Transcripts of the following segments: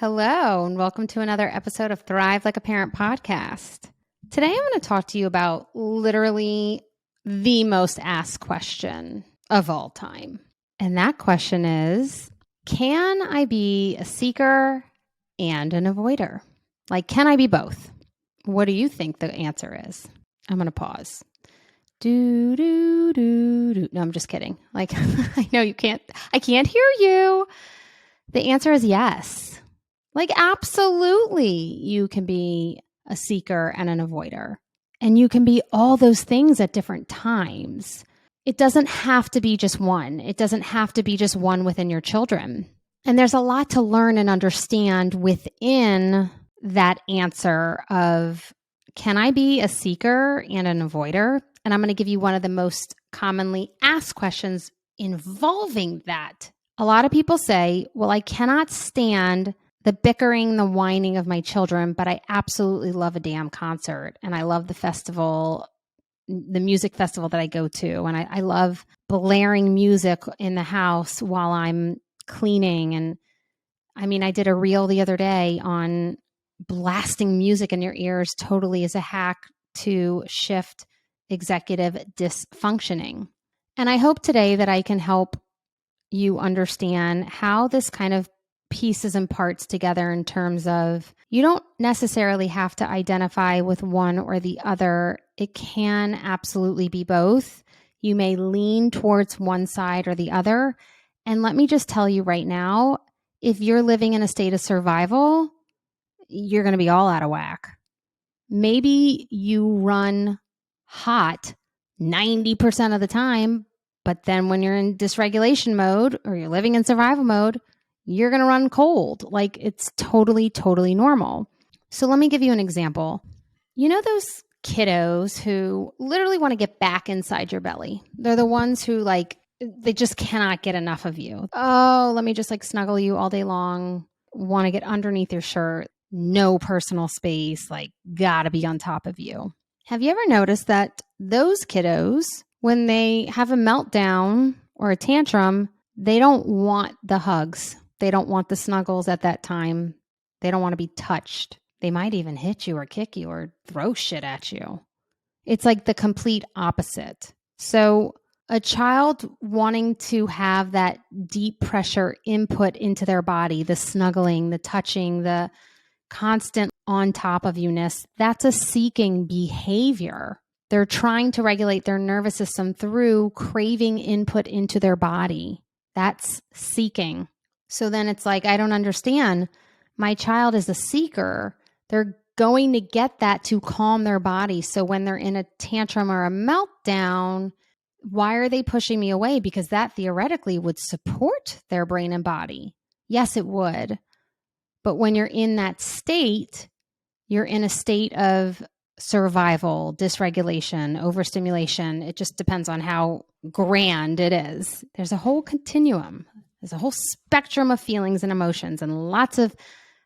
Hello, and welcome to another episode of Thrive Like a Parent podcast. Today, I'm going to talk to you about literally the most asked question of all time. And that question is, can I be a seeker and an avoider? Like, can I be both? What do you think the answer is? I'm going to pause. Do. No, I'm just kidding. Like, I know I can't hear you. The answer is yes. Like, absolutely, you can be a seeker and an avoider. And you can be all those things at different times. It doesn't have to be just one. It doesn't have to be just one within your children. And there's a lot to learn and understand within that answer of, can I be a seeker and an avoider? And I'm going to give you one of the most commonly asked questions involving that. A lot of people say, well, I cannot stand the bickering, the whining of my children, but I absolutely love a damn concert. And I love the festival, the music festival that I go to. And I love blaring music in the house while I'm cleaning. And I mean, I did a reel the other day on blasting music in your ears totally as a hack to shift executive dysfunctioning. And I hope today that I can help you understand how this kind of pieces and parts together in terms of you don't necessarily have to identify with one or the other. It can absolutely be both. You may lean towards one side or the other. And let me just tell you right now, if you're living in a state of survival, you're going to be all out of whack. Maybe you run hot 90% of the time, but then when you're in dysregulation mode or you're living in survival mode, you're going to run cold. Like, it's totally, totally normal. So let me give you an example. You know those kiddos who literally want to get back inside your belly? They're the ones who they just cannot get enough of you. Oh, let me just snuggle you all day long. Want to get underneath your shirt. No personal space. Gotta be on top of you. Have you ever noticed that those kiddos, when they have a meltdown or a tantrum, they don't want the hugs. They don't want the snuggles at that time. They don't want to be touched. They might even hit you or kick you or throw shit at you. It's like the complete opposite. So a child wanting to have that deep pressure input into their body, the snuggling, the touching, the constant on top of you-ness, that's a seeking behavior. They're trying to regulate their nervous system through craving input into their body. That's seeking. So then it's like, I don't understand. My child is a seeker. They're going to get that to calm their body. So when they're in a tantrum or a meltdown, why are they pushing me away? Because that theoretically would support their brain and body. Yes, it would. But when you're in that state, you're in a state of survival, dysregulation, overstimulation. It just depends on how grand it is. There's a whole continuum. There's a whole spectrum of feelings and emotions and lots of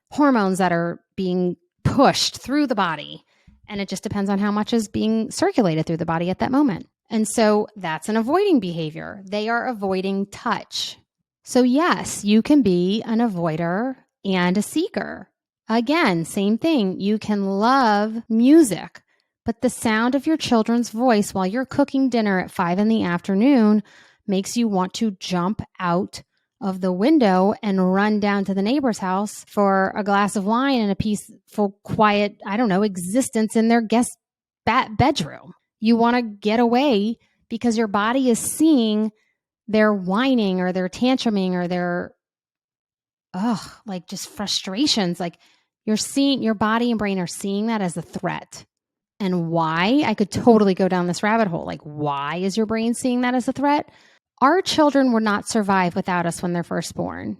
hormones that are being pushed through the body. And it just depends on how much is being circulated through the body at that moment. And so that's an avoiding behavior. They are avoiding touch. So yes, you can be an avoider and a seeker. Again, same thing. You can love music, but the sound of your children's voice while you're cooking dinner at 5 p.m. makes you want to jump out of the window and run down to the neighbor's house for a glass of wine and a peaceful, quiet, existence in their guest bedroom. You want to get away because your body is seeing their whining or their tantruming or their just frustrations. You're seeing, your body and brain are seeing that as a threat. And why? I could totally go down this rabbit hole. Why is your brain seeing that as a threat? Our children would not survive without us when they're first born.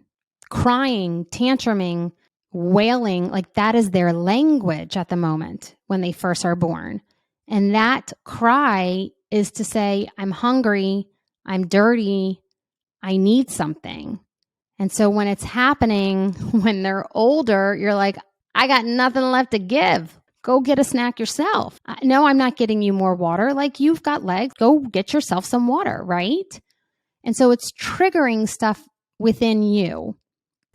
Crying, tantruming, wailing, that is their language at the moment when they first are born. And that cry is to say, I'm hungry, I'm dirty, I need something. And so when it's happening, when they're older, you're like, I got nothing left to give. Go get a snack yourself. No, I'm not getting you more water. You've got legs. Go get yourself some water, right? And so it's triggering stuff within you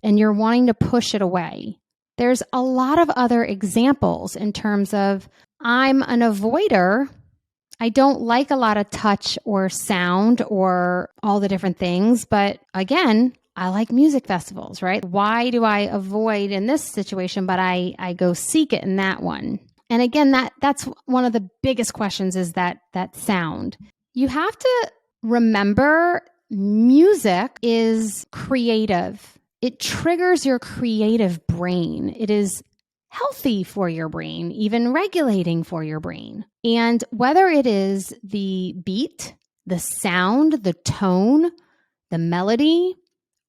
and you're wanting to push it away. There's a lot of other examples in terms of I'm an avoider. I don't like a lot of touch or sound or all the different things. But again, I like music festivals, right? Why do I avoid in this situation, but I go seek it in that one? And again, that's one of the biggest questions is that sound. You have to remember music is creative. It triggers your creative brain. It is healthy for your brain, even regulating for your brain. And whether it is the beat, the sound, the tone, the melody,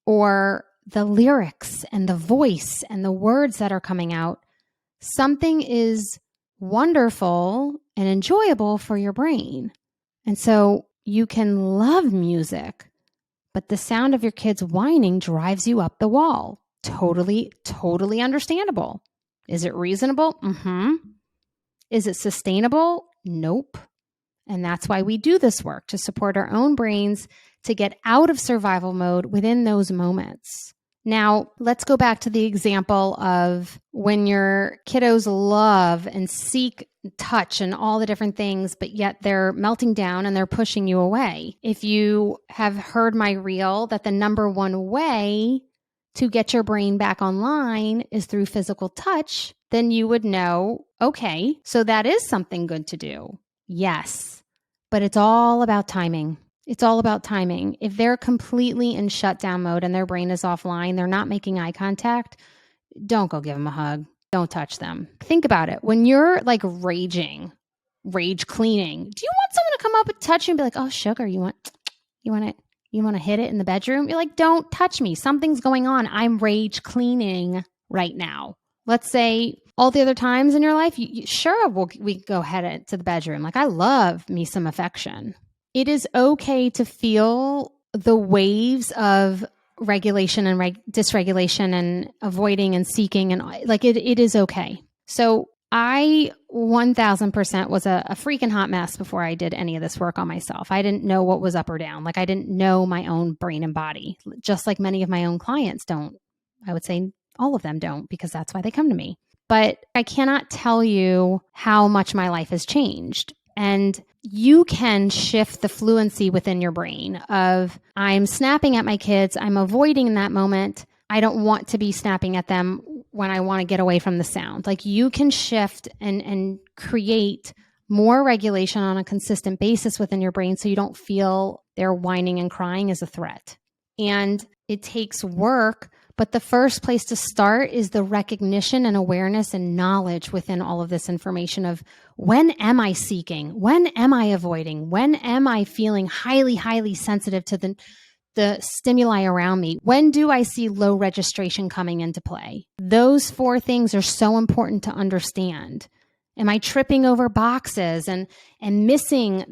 or the lyrics and the voice and the words that are coming out, something is wonderful and enjoyable for your brain. And so you can love music, but the sound of your kids whining drives you up the wall. Totally, totally understandable. Is it reasonable? Mm-hmm. Is it sustainable? Nope. And that's why we do this work, to support our own brains to get out of survival mode within those moments. Now, let's go back to the example of when your kiddos love and seek touch and all the different things, but yet they're melting down and they're pushing you away. If you have heard my reel that the number one way to get your brain back online is through physical touch, then you would know, okay, so that is something good to do. Yes, but it's all about timing. It's all about timing. If they're completely in shutdown mode and their brain is offline, they're not making eye contact, don't go give them a hug. Don't touch them. Think about it. When you're like rage cleaning, do you want someone to come up and touch you and be like, oh, sugar, you want to hit it in the bedroom? You're like, don't touch me. Something's going on. I'm rage cleaning right now. Let's say all the other times in your life, sure, we go head to the bedroom. Like, I love me some affection. It is okay to feel the waves of regulation and dysregulation and avoiding and seeking, and like it is okay. So I 1000% was a freaking hot mess before I did any of this work on myself. I didn't know what was up or down. Like, I didn't know my own brain and body, just like many of my own clients don't. I would say all of them don't, because that's why they come to me. But I cannot tell you how much my life has changed. And you can shift the fluency within your brain of, I'm snapping at my kids, I'm avoiding in that moment, I don't want to be snapping at them when I want to get away from the sound. Like, you can shift and create more regulation on a consistent basis within your brain so you don't feel their whining and crying as a threat. And it takes work, but the first place to start is the recognition and awareness and knowledge within all of this information of, when am I seeking? When am I avoiding? When am I feeling highly, highly sensitive to the stimuli around me? When do I see low registration coming into play? Those 4 things are so important to understand. Am I tripping over boxes and missing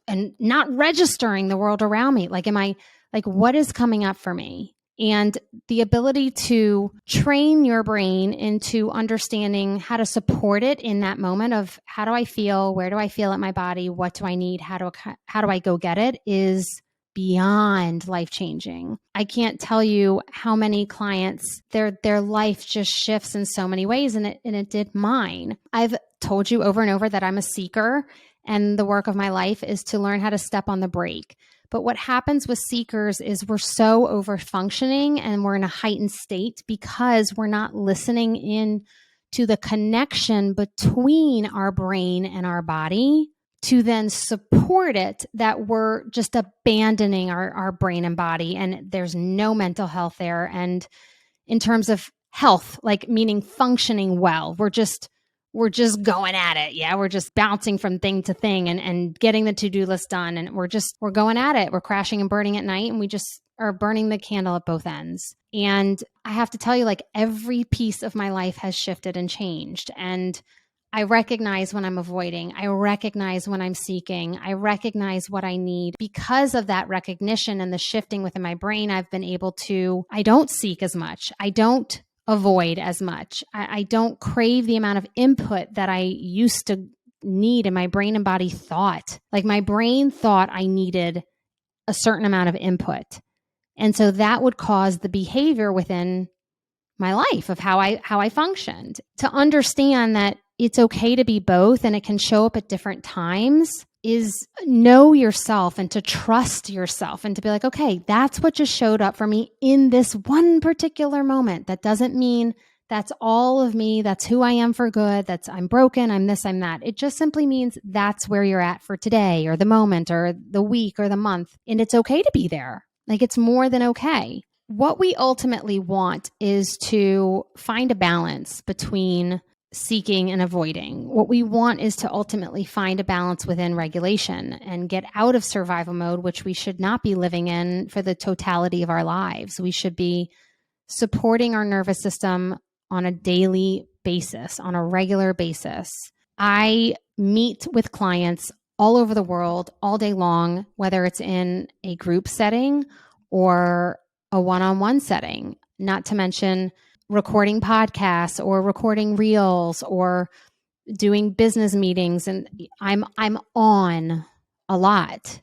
and not registering the world around me? Like, what is coming up for me? And the ability to train your brain into understanding how to support it in that moment of, how do I feel? Where do I feel at my body? What do I need? How do I go get it? Is beyond life-changing. I can't tell you how many clients, their life just shifts in so many ways, and it did mine. I've told you over and over that I'm a seeker, and the work of my life is to learn how to step on the brake. But what happens with seekers is we're so over-functioning and we're in a heightened state because we're not listening in to the connection between our brain and our body to then support it, that we're just abandoning our brain and body, and there's no mental health there. And in terms of health, like meaning functioning well, we're just going at it. Yeah. We're just bouncing from thing to thing and getting the to-do list done. And we're going at it. We're crashing and burning at night, and we just are burning the candle at both ends. And I have to tell you, like, every piece of my life has shifted and changed. And I recognize when I'm avoiding. I recognize when I'm seeking. I recognize what I need. Because of that recognition and the shifting within my brain, I've been able to, I don't seek as much. I don't avoid as much. I don't crave the amount of input that I used to need, and my brain and body thought. Like, my brain thought I needed a certain amount of input. And so that would cause the behavior within my life of how I functioned. To understand that it's okay to be both and it can show up at different times is know yourself and to trust yourself and to be like, okay, that's what just showed up for me in this one particular moment. That doesn't mean that's all of me. That's who I am for good. That's I'm broken. I'm this, I'm that. It just simply means that's where you're at for today or the moment or the week or the month. And it's okay to be there. Like it's more than okay. What we ultimately want is to find a balance between seeking and avoiding. What we want is to ultimately find a balance within regulation and get out of survival mode, which we should not be living in for the totality of our lives. We should be supporting our nervous system on a daily basis, on a regular basis. I meet with clients all over the world all day long, whether it's in a group setting or a one-on-one setting, not to mention recording podcasts or recording reels or doing business meetings. And I'm on a lot.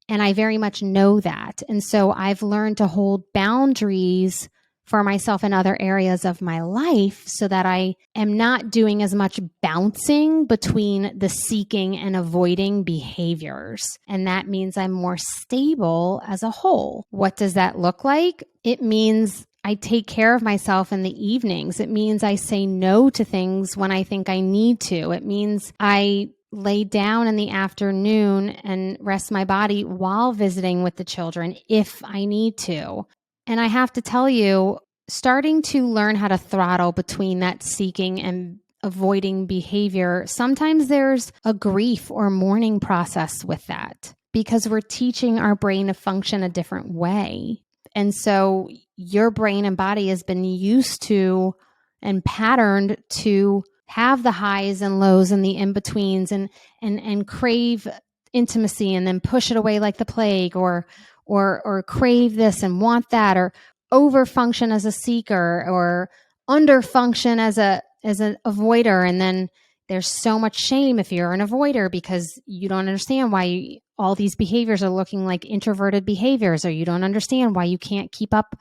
And I very much know that. And so I've learned to hold boundaries for myself in other areas of my life so that I am not doing as much bouncing between the seeking and avoiding behaviors. And that means I'm more stable as a whole. What does that look like? It means I take care of myself in the evenings. It means I say no to things when I think I need to. It means I lay down in the afternoon and rest my body while visiting with the children if I need to. And I have to tell you, starting to learn how to throttle between that seeking and avoiding behavior, sometimes there's a grief or mourning process with that because we're teaching our brain to function a different way. And so your brain and body has been used to and patterned to have the highs and lows and the in-betweens and crave intimacy and then push it away like the plague or crave this and want that or overfunction as a seeker or underfunction as an avoider. And then there's so much shame if you're an avoider because you don't understand why all these behaviors are looking like introverted behaviors, or you don't understand why you can't keep up,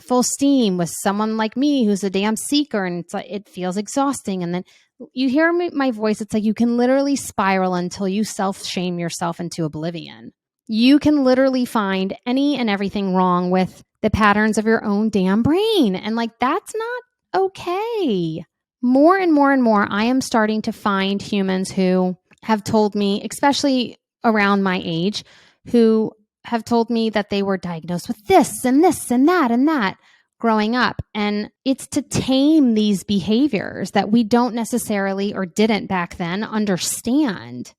full steam with someone like me who's a damn seeker, and it's like it feels exhausting. And then you hear my voice, it's like you can literally spiral until you self-shame yourself into oblivion. You can literally find any and everything wrong with the patterns of your own damn brain. And like, that's not okay. More and more and more, I am starting to find humans who have told me, especially around my age, who have told me that they were diagnosed with this and this and that growing up. And it's to tame these behaviors that we don't necessarily or didn't back then understand.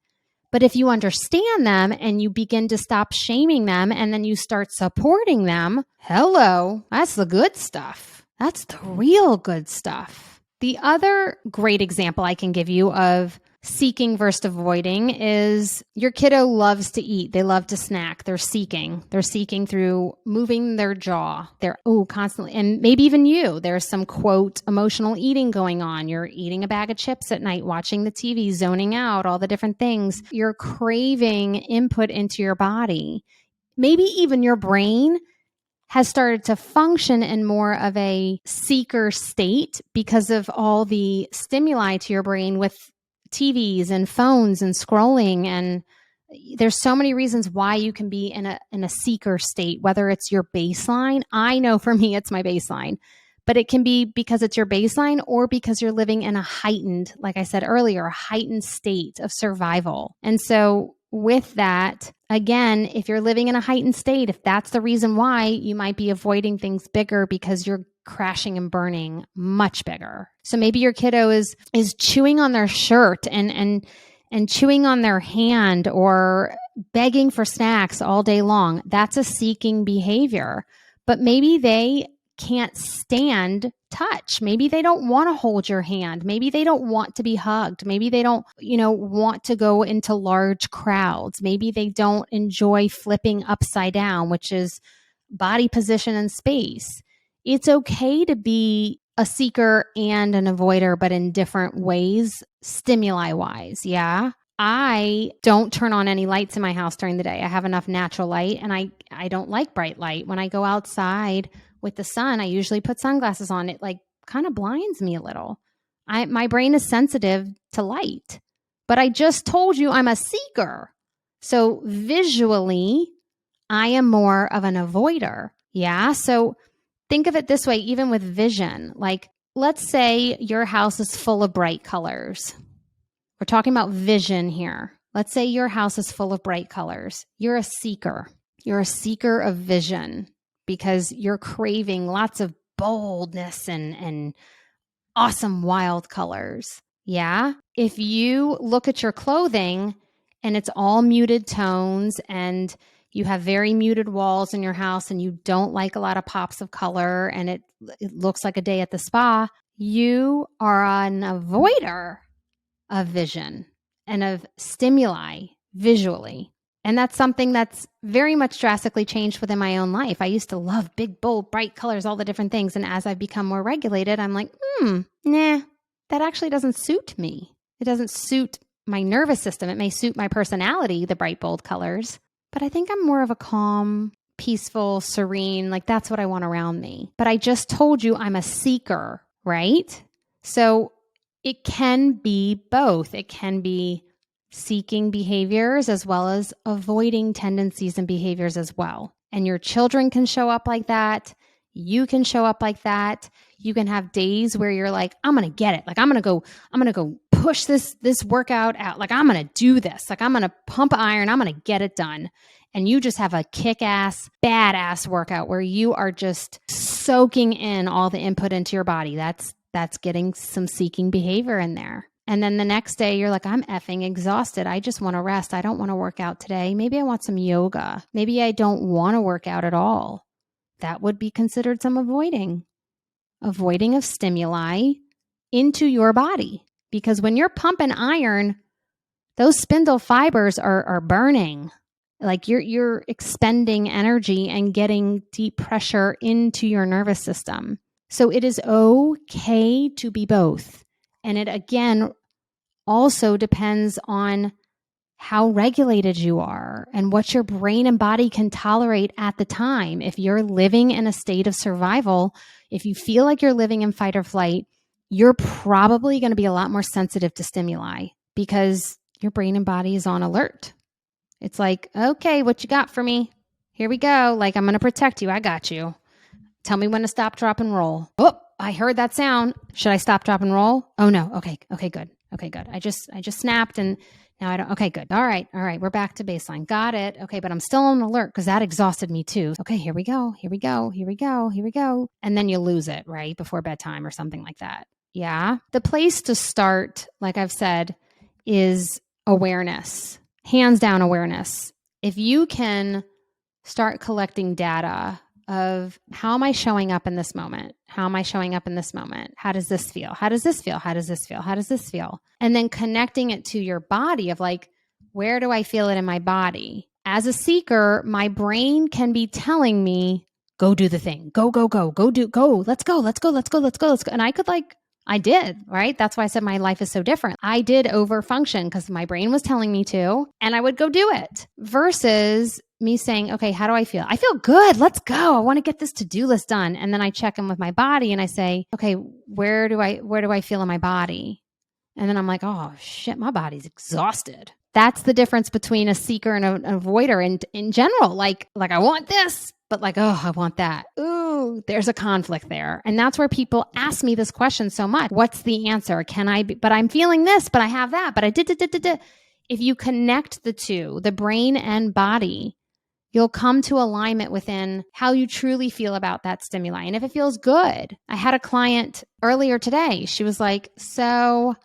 But if you understand them and you begin to stop shaming them and then you start supporting them, hello, that's the good stuff. That's the real good stuff. The other great example I can give you of seeking versus avoiding is your kiddo loves to eat. They love to snack. They're seeking. They're seeking through moving their jaw. They're constantly. And maybe even you, there's some quote emotional eating going on. You're eating a bag of chips at night, watching the TV, zoning out, all the different things. You're craving input into your body. Maybe even your brain has started to function in more of a seeker state because of all the stimuli to your brain with TVs and phones and scrolling. And there's so many reasons why you can be in a seeker state, whether it's your baseline. I know for me, it's my baseline, but it can be because it's your baseline or because you're living in a heightened, like I said earlier, a heightened state of survival. And so with that, again, if you're living in a heightened state, if that's the reason why, you might be avoiding things bigger because you're crashing and burning much bigger. So maybe your kiddo is chewing on their shirt and chewing on their hand or begging for snacks all day long. That's a seeking behavior. But maybe they can't stand touch. Maybe they don't want to hold your hand. Maybe they don't want to be hugged. Maybe they don't, want to go into large crowds. Maybe they don't enjoy flipping upside down, which is body position and space. It's okay to be a seeker and an avoider, but in different ways, stimuli wise. Yeah. I don't turn on any lights in my house during the day. I have enough natural light, and I don't like bright light. When I go outside with the sun, I usually put sunglasses on. It like kind of blinds me a little. My brain is sensitive to light. But I just told you I'm a seeker. So visually, I am more of an avoider. Yeah. So think of it this way, even with vision. Like, let's say your house is full of bright colors. We're talking about vision here. Let's say your house is full of bright colors. You're a seeker. You're a seeker of vision because you're craving lots of boldness and awesome wild colors. Yeah. If you look at your clothing and it's all muted tones and you have very muted walls in your house and you don't like a lot of pops of color and it looks like a day at the spa, you are an avoider of vision and of stimuli visually. And that's something that's very much drastically changed within my own life. I used to love big, bold, bright colors, all the different things. And as I've become more regulated, I'm like, nah, that actually doesn't suit me. It doesn't suit my nervous system. It may suit my personality, the bright, bold colors, but I think I'm more of a calm, peaceful, serene, like that's what I want around me. But I just told you I'm a seeker, right? So it can be both. It can be seeking behaviors as well as avoiding tendencies and behaviors as well. And your children can show up like that. You can show up like that. You can have days where you're like, I'm going to get it. Like I'm going to go push this workout out. Like I'm going to do this. Like I'm going to pump iron. I'm going to get it done. And you just have a kick-ass, badass workout where you are just soaking in all the input into your body. That's getting some seeking behavior in there. And then the next day you're like, I'm effing exhausted. I just want to rest. I don't want to work out today. Maybe I want some yoga. Maybe I don't want to work out at all. That would be considered some avoiding of stimuli into your body. Because when you're pumping iron, those spindle fibers are burning. Like you're expending energy and getting deep pressure into your nervous system. So it is okay to be both. And it, again, also depends on how regulated you are and what your brain and body can tolerate at the time. If you're living in a state of survival, if you feel like you're living in fight or flight, you're probably going to be a lot more sensitive to stimuli because your brain and body is on alert. It's like, okay, what you got for me? Here we go. Like, I'm going to protect you. I got you. Tell me when to stop, drop, and roll. Oh, I heard that sound. Should I stop, drop, and roll? Oh no. Okay, good. Okay, good. I just snapped and now I don't. Okay, good. All right. We're back to baseline. Got it. Okay, but I'm still on alert because that exhausted me too. Okay, here we go. And then you lose it, right? Before bedtime or something like that. Yeah. The place to start, like I've said, is awareness. Hands down awareness. If you can start collecting data of how am I showing up in this moment? How am I showing up in this moment? How does this feel? How does this feel? How does this feel? How does this feel? And then connecting it to your body of like, where do I feel it in my body? As a seeker, my brain can be telling me, go do the thing. Go. Let's go. And I did, right? That's why I said my life is so different. I did overfunction because my brain was telling me to, and I would go do it versus me saying, okay, how do I feel? I feel good. Let's go. I want to get this to-do list done. And then I check in with my body and I say, okay, where do I feel in my body? And then I'm like, oh shit, my body's exhausted. That's the difference between a seeker and an avoider in general. Like I want this, but like, oh, I want that. Ooh, there's a conflict there. And that's where people ask me this question so much. What's the answer? Can I be, but I'm feeling this, but I have that, but I did. If you connect the two, the brain and body, you'll come to alignment within how you truly feel about that stimuli. And if it feels good, I had a client earlier today. She was like, so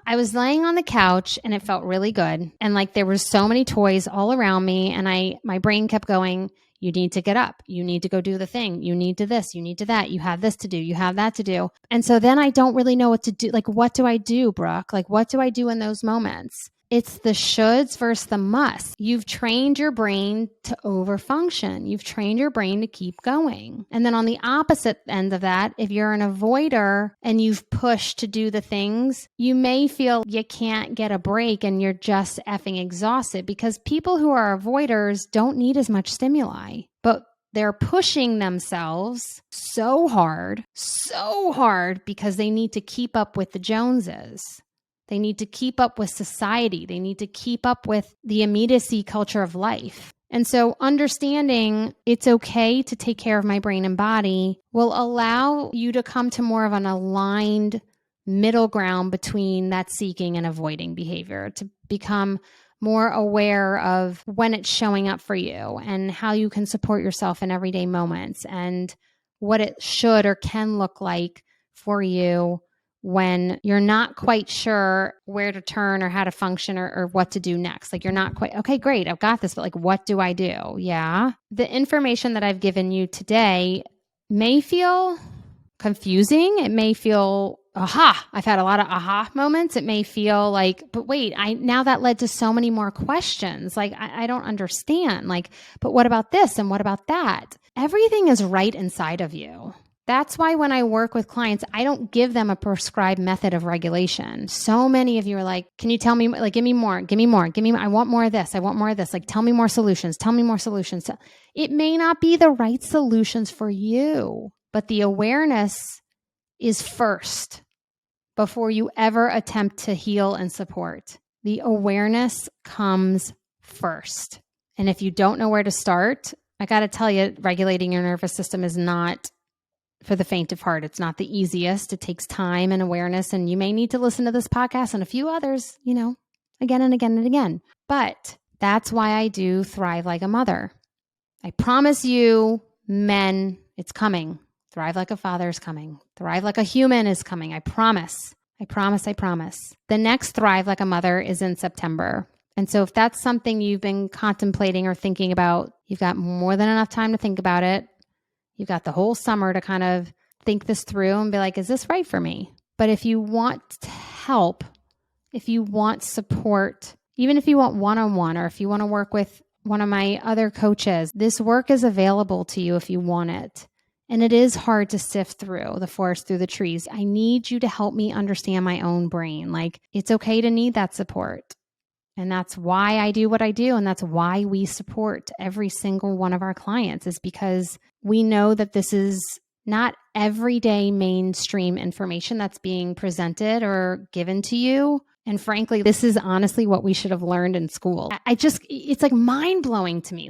I was laying on the couch and it felt really good. And like there were so many toys all around me. And my brain kept going, you need to get up. You need to go do the thing. You need to this. You need to that. You have this to do. You have that to do. And so then I don't really know what to do. Like, what do I do, Brooke? Like, what do I do in those moments? It's the shoulds versus the musts. You've trained your brain to overfunction. You've trained your brain to keep going. And then on the opposite end of that, if you're an avoider and you've pushed to do the things, you may feel you can't get a break and you're just effing exhausted, because people who are avoiders don't need as much stimuli. But they're pushing themselves so hard because they need to keep up with the Joneses. They need to keep up with society. They need to keep up with the immediacy culture of life. And so understanding it's okay to take care of my brain and body will allow you to come to more of an aligned middle ground between that seeking and avoiding behavior, to become more aware of when it's showing up for you and how you can support yourself in everyday moments and what it should or can look like for you when you're not quite sure where to turn or how to function or what to do next. Like you're not quite, okay, great, I've got this, but like, what do I do? Yeah. The information that I've given you today may feel confusing. It may feel, I've had a lot of aha moments. It may feel like, but wait, now that led to so many more questions. Like, I don't understand. Like, but what about this? And what about that? Everything is right inside of you. That's why when I work with clients, I don't give them a prescribed method of regulation. So many of you are like, can you tell me, like, give me more, I want more of this. I want more of this. Like, tell me more solutions. It may not be the right solutions for you, but the awareness is first before you ever attempt to heal and support. The awareness comes first. And if you don't know where to start, I got to tell you, regulating your nervous system is not for the faint of heart. It's not the easiest. It takes time and awareness, and you may need to listen to this podcast and a few others, again and again and again. But that's why I do Thrive Like a Mother. I promise you, men, it's coming. Thrive Like a Father is coming. Thrive Like a Human is coming. I promise. The next Thrive Like a Mother is in September. And so if that's something you've been contemplating or thinking about, you've got more than enough time to think about it. You've got the whole summer to kind of think this through and be like, is this right for me? But if you want help, if you want support, even if you want one-on-one, or if you want to work with one of my other coaches, this work is available to you if you want it. And it is hard to sift through the forest, through the trees. I need you to help me understand my own brain. Like, it's okay to need that support. And that's why I do what I do. And that's why we support every single one of our clients, is because we know that this is not everyday mainstream information that's being presented or given to you. And frankly, this is honestly what we should have learned in school. It's like mind blowing to me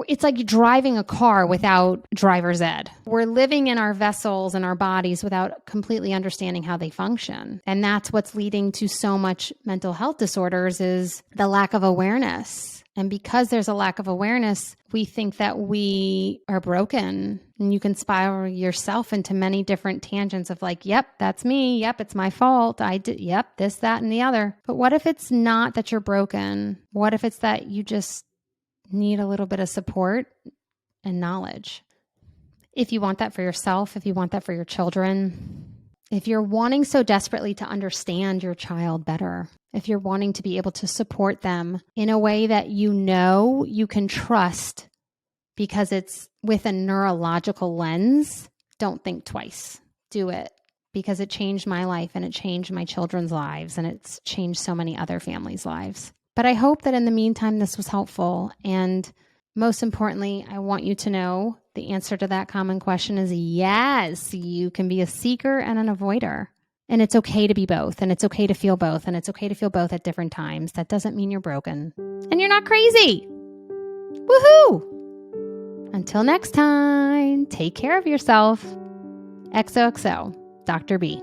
it's like driving a car without driver's ed. We're living in our vessels and our bodies without completely understanding how they function. And that's what's leading to so much mental health disorders, is the lack of awareness. And because there's a lack of awareness, we think that we are broken. And you can spiral yourself into many different tangents of like, yep, that's me. Yep, it's my fault. I did. Yep, this, that, and the other. But what if it's not that you're broken? What if it's that you just need a little bit of support and knowledge? If you want that for yourself, if you want that for your children, if you're wanting so desperately to understand your child better, if you're wanting to be able to support them in a way that you can trust because it's with a neurological lens, don't think twice. Do it, because it changed my life and it changed my children's lives and it's changed so many other families' lives. But I hope that in the meantime, this was helpful. And most importantly, I want you to know the answer to that common question is yes, you can be a seeker and an avoider. And it's okay to be both, and it's okay to feel both, and it's okay to feel both at different times. That doesn't mean you're broken. And you're not crazy. Woohoo! Until next time, take care of yourself. XOXO, Dr. B.